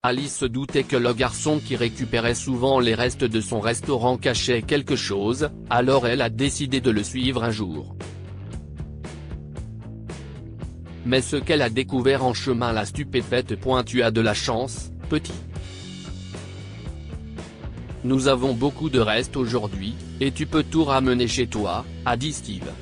Alice se doutait que le garçon qui récupérait souvent les restes de son restaurant cachait quelque chose, alors elle a décidé de le suivre un jour. Mais ce qu'elle a découvert en chemin l'a stupéfaite. Tu as de la chance, petit. Nous avons beaucoup de restes aujourd'hui, et tu peux tout ramener chez toi, a dit Steve.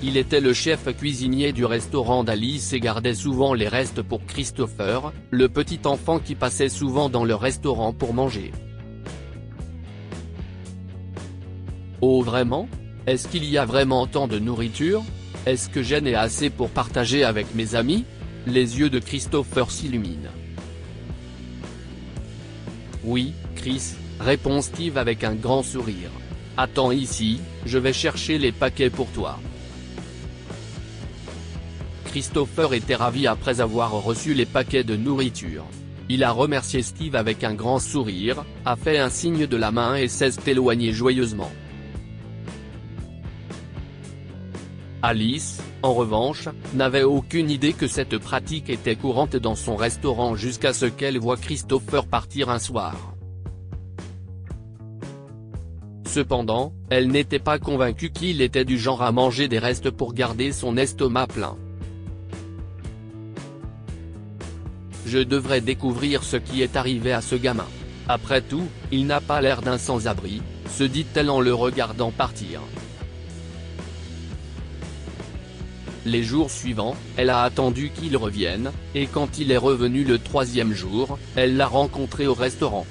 Il était le chef cuisinier du restaurant d'Alice et gardait souvent les restes pour Christopher, le petit enfant qui passait souvent dans le restaurant pour manger. Oh vraiment? Est-ce qu'il y a vraiment tant de nourriture? Est-ce que j'en ai assez pour partager avec mes amis? Les yeux de Christopher s'illuminent. Oui, Chris, répond Steve avec un grand sourire. Attends ici, je vais chercher les paquets pour toi. Christopher était ravi après avoir reçu les paquets de nourriture. Il a remercié Steve avec un grand sourire, a fait un signe de la main et s'est éloigné joyeusement. Alice, en revanche, n'avait aucune idée que cette pratique était courante dans son restaurant jusqu'à ce qu'elle voie Christopher partir un soir. Cependant, elle n'était pas convaincue qu'il était du genre à manger des restes pour garder son estomac plein. Je devrais découvrir ce qui est arrivé à ce gamin. Après tout, il n'a pas l'air d'un sans-abri, se dit-elle en le regardant partir. Les jours suivants, elle a attendu qu'il revienne, et quand il est revenu le 3e jour, elle l'a rencontré au restaurant.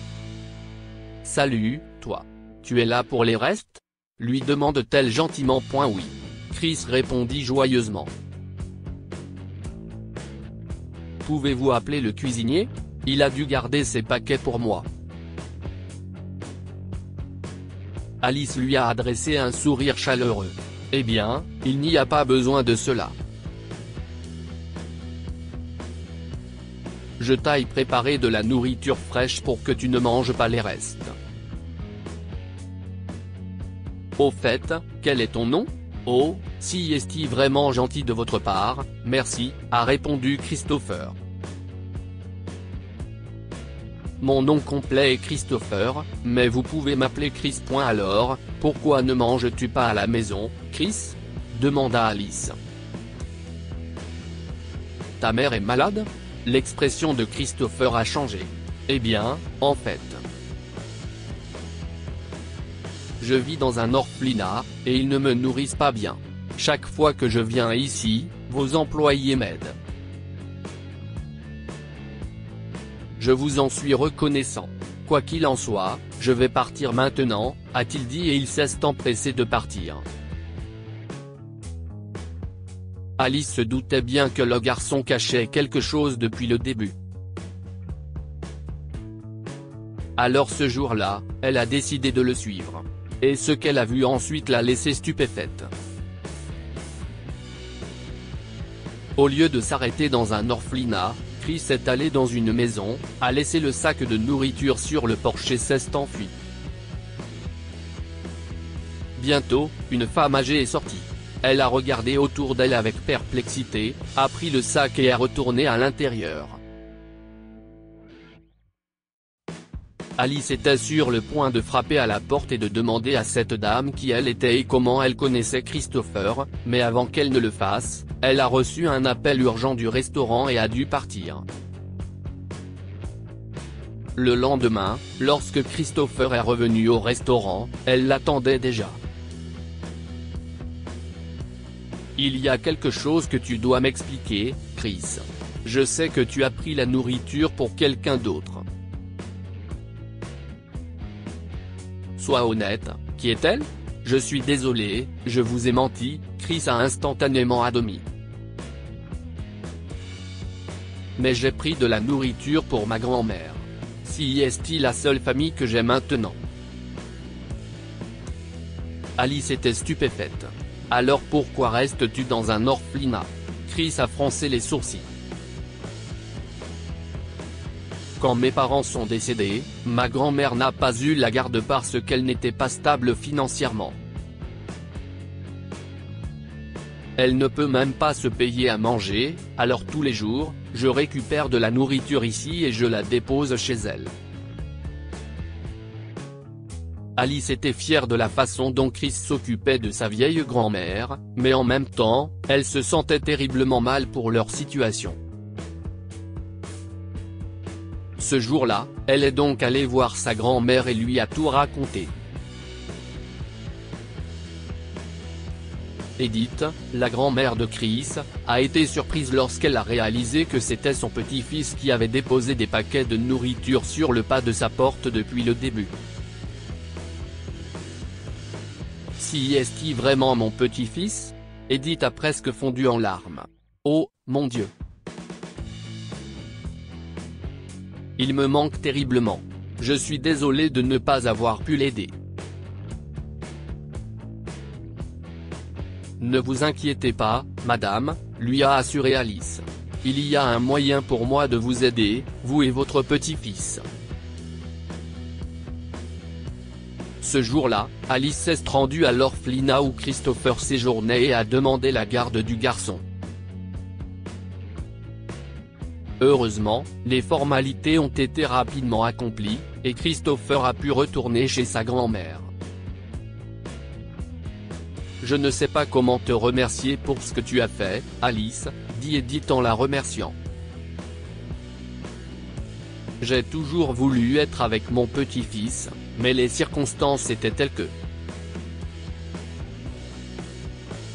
« Salut, toi. Tu es là pour les restes ?» lui demande-t-elle gentiment. Oui. Chris répondit joyeusement. « Pouvez-vous appeler le cuisinier? Il a dû garder ses paquets pour moi. » Alice lui a adressé un sourire chaleureux. « Eh bien, il n'y a pas besoin de cela. Je t'ai préparé de la nourriture fraîche pour que tu ne manges pas les restes. » Au fait, quel est ton nom? Oh, si est-il vraiment gentil de votre part, merci, a répondu Christopher. Mon nom complet est Christopher, mais vous pouvez m'appeler Chris. Alors, pourquoi ne manges-tu pas à la maison, Chris? Demanda Alice. Ta mère est malade? L'expression de Christopher a changé. Eh bien, en fait. Je vis dans un orphelinat, et ils ne me nourrissent pas bien. Chaque fois que je viens ici, vos employés m'aident. Je vous en suis reconnaissant. Quoi qu'il en soit, je vais partir maintenant, a-t-il dit et il s'est empressé de partir. Alice se doutait bien que le garçon cachait quelque chose depuis le début. Alors ce jour-là, elle a décidé de le suivre. Et ce qu'elle a vu ensuite l'a laissée stupéfaite. Au lieu de s'arrêter dans un orphelinat, Chris est allé dans une maison, a laissé le sac de nourriture sur le porche et s'est enfui. Bientôt, une femme âgée est sortie. Elle a regardé autour d'elle avec perplexité, a pris le sac et est retournée à l'intérieur. Alice était sur le point de frapper à la porte et de demander à cette dame qui elle était et comment elle connaissait Christopher, mais avant qu'elle ne le fasse, elle a reçu un appel urgent du restaurant et a dû partir. Le lendemain, lorsque Christopher est revenu au restaurant, elle l'attendait déjà. Il y a quelque chose que tu dois m'expliquer, Chris. Je sais que tu as pris la nourriture pour quelqu'un d'autre. Sois honnête, qui est-elle? Je suis désolé, je vous ai menti, Chris a instantanément admis. Mais j'ai pris de la nourriture pour ma grand-mère. Si est-il la seule famille que j'ai maintenant? Alice était stupéfaite. Alors pourquoi restes-tu dans un orphelinat? Chris a froncé les sourcils. Quand mes parents sont décédés, ma grand-mère n'a pas eu la garde parce qu'elle n'était pas stable financièrement. Elle ne peut même pas se payer à manger, alors tous les jours, je récupère de la nourriture ici et je la dépose chez elle. Alice était fière de la façon dont Chris s'occupait de sa vieille grand-mère, mais en même temps, elle se sentait terriblement mal pour leur situation. Ce jour-là, elle est donc allée voir sa grand-mère et lui a tout raconté. Edith, la grand-mère de Chris, a été surprise lorsqu'elle a réalisé que c'était son petit-fils qui avait déposé des paquets de nourriture sur le pas de sa porte depuis le début. Si est-il vraiment mon petit-fils ? Edith a presque fondu en larmes. Oh, mon Dieu. Il me manque terriblement. Je suis désolée de ne pas avoir pu l'aider. Ne vous inquiétez pas, madame, lui a assuré Alice. Il y a un moyen pour moi de vous aider, vous et votre petit-fils. Ce jour-là, Alice s'est rendue à l'orphelinat où Christopher séjournait et a demandé la garde du garçon. Heureusement, les formalités ont été rapidement accomplies, et Christopher a pu retourner chez sa grand-mère. Je ne sais pas comment te remercier pour ce que tu as fait, Alice, dit Edith en la remerciant. J'ai toujours voulu être avec mon petit-fils, mais les circonstances étaient telles que...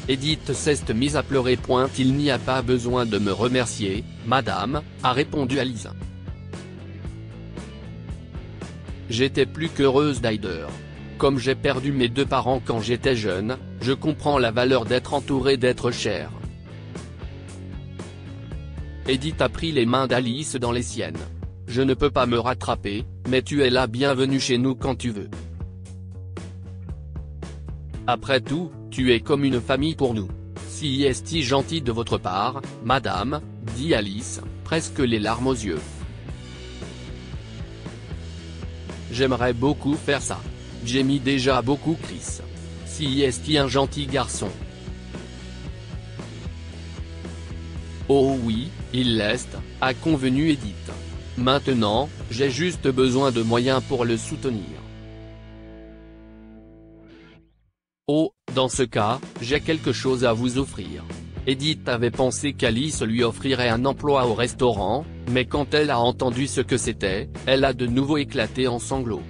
Edith s'est mise à pleurer. Il n'y a pas besoin de me remercier, madame, a répondu Alice. J'étais plus qu'heureuse d'Aider. Comme j'ai perdu mes deux parents quand j'étais jeune, je comprends la valeur d'être entouré d'êtres chers. Edith a pris les mains d'Alice dans les siennes. Je ne peux pas me rattraper, mais tu es la bienvenue chez nous quand tu veux. Après tout, tu es comme une famille pour nous. Si est-il gentil de votre part, madame, dit Alice, presque les larmes aux yeux. J'aimerais beaucoup faire ça. J'aime déjà beaucoup Chris. Si est-il un gentil garçon. Oh oui, il l'est, a convenu Edith. Maintenant, j'ai juste besoin de moyens pour le soutenir. Oh, dans ce cas, j'ai quelque chose à vous offrir. Edith avait pensé qu'Alice lui offrirait un emploi au restaurant, mais quand elle a entendu ce que c'était, elle a de nouveau éclaté en sanglots.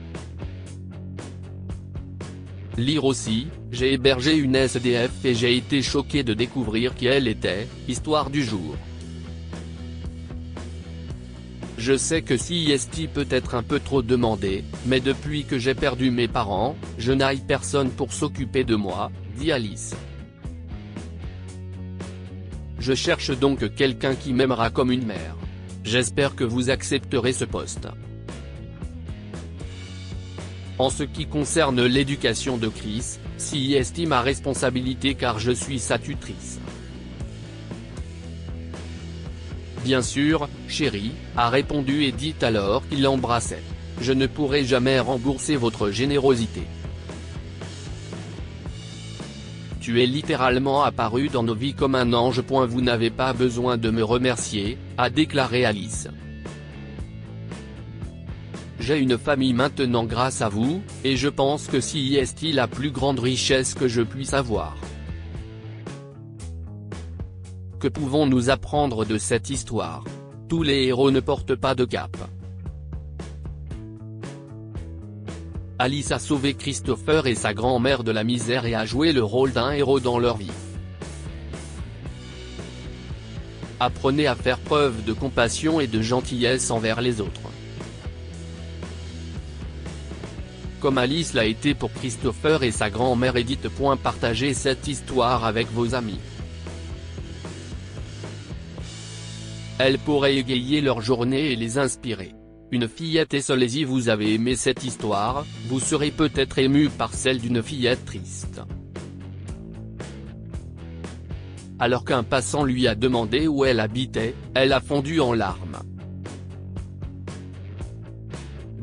Lire aussi, j'ai hébergé une SDF et j'ai été choqué de découvrir qui elle était, histoire du jour. Je sais que CIST peut être un peu trop demandé, mais depuis que j'ai perdu mes parents, je n'ai personne pour s'occuper de moi, dit Alice. Je cherche donc quelqu'un qui m'aimera comme une mère. J'espère que vous accepterez ce poste. En ce qui concerne l'éducation de Chris, CIST ma responsabilité car je suis sa tutrice. Bien sûr, chérie, a répondu Edith alors qu'il l'embrassait. Je ne pourrai jamais rembourser votre générosité. Tu es littéralement apparu dans nos vies comme un ange. Vous n'avez pas besoin de me remercier, a déclaré Alice. J'ai une famille maintenant grâce à vous, et je pense que CIST la plus grande richesse que je puisse avoir. Que pouvons-nous apprendre de cette histoire? Tous les héros ne portent pas de cape. Alice a sauvé Christopher et sa grand-mère de la misère et a joué le rôle d'un héros dans leur vie. Apprenez à faire preuve de compassion et de gentillesse envers les autres. Comme Alice l'a été pour Christopher et sa grand-mère Edith. Partagez cette histoire avec vos amis. Elle pourrait égayer leur journée et les inspirer. Une fillette et seule. Et si vous avez aimé cette histoire, vous serez peut-être ému par celle d'une fillette triste. Alors qu'un passant lui a demandé où elle habitait, elle a fondu en larmes.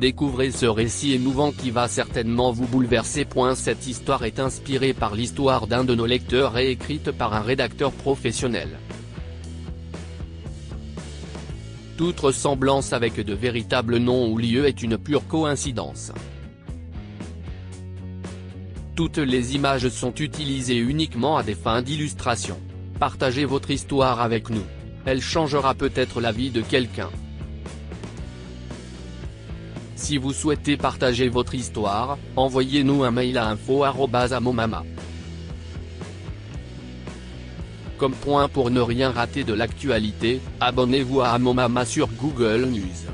Découvrez ce récit émouvant qui va certainement vous bouleverser. Cette histoire est inspirée par l'histoire d'un de nos lecteurs et écrite par un rédacteur professionnel. Toute ressemblance avec de véritables noms ou lieux est une pure coïncidence. Toutes les images sont utilisées uniquement à des fins d'illustration. Partagez votre histoire avec nous. Elle changera peut-être la vie de quelqu'un. Si vous souhaitez partager votre histoire, envoyez-nous un mail à info@amomama. Comme point pour ne rien rater de l'actualité, abonnez-vous à Amomama sur Google News.